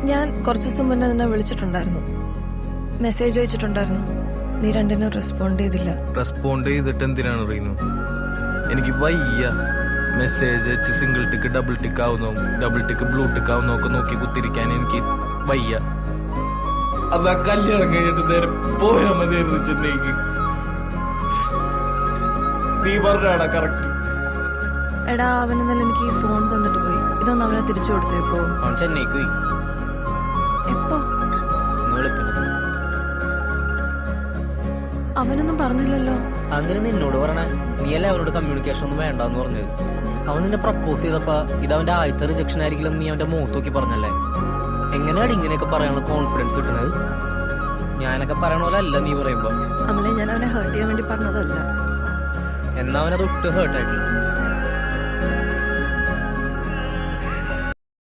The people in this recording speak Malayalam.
ഞാൻ കുറച്ചു ദിവസം മുന്നേ നിന്നെ വിളിച്ചിട്ടുണ്ടായിരുന്നു, മെസ്സേജ് അയച്ചിട്ടുണ്ടായിരുന്നു. നീ രണ്ടിനും റെസ്പോണ്ട് ചെയ്തില്ല. റെസ്പോണ്ട് ചെയ്തിട്ട് എന്തിനാണ് റീനു? എനിക്ക് വയ്യ. മെസ്സേജ് അയച്ച് സിംഗിൾ ടിക്ക് ഡബിൾ ടിക്ക് ആവുന്നോ, ഡബിൾ ടിക്ക് ബ്ലൂ ടിക്ക് ആവുന്നോ ഒക്കെ നോക്കി കുത്തിരിക്കാൻ എനിക്ക് വയ്യ. അതാ കല്യാണം കഴിഞ്ഞിട്ട് നേരെ പോയാ മതിയായിരുന്നു ചെന്നൈക്ക്. നീ പറഞ്ഞാടാ കറക്റ്റ്. എടാ, അവൻ ഇന്നലെ എനിക്ക് ഈ ഫോൺ തന്നിട്ട് പോയി. ഇതൊന്നും അവനെ തിരിച്ചു കൊടുത്തേക്കോ? അവൻ ചെന്നൈക്ക് പോയി. എപ്പോ? വെളുപ്പിന്. അവനൊന്നും പറഞ്ഞില്ലല്ലോ. അതിന് നിന്നോട് പറഞ്ഞേ, നീയല്ലേ അവനോട് കമ്മ്യൂണിക്കേഷൻ ഒന്നും വേണ്ടെന്ന് പറഞ്ഞത്. അവൻ നിന്നെ പ്രപ്പോസ് ചെയ്തപ്പോ ഇത് അവന്റെ ആദ്യത്തെ റിജക്ഷൻ ആയിരിക്കില്ല നീ അവന്റെ മുഖത്ത് നോക്കി പറഞ്ഞല്ലേ. എങ്ങനെയാണ് ഇങ്ങനെയൊക്കെ പറയാനുള്ള കോൺഫിഡൻസ് കിട്ടുന്നത്? ഞാനൊക്കെ പറയണ പോലെ അല്ല നീ പറയുമ്പോ. അമലെ, ഞാൻ അവനെ ഹേർട്ട് ചെയ്യാൻ വേണ്ടി പറഞ്ഞതല്ല. എന്നാ അവനത് ഒട്ടും ഹേർട്ടായിട്ടില്ല.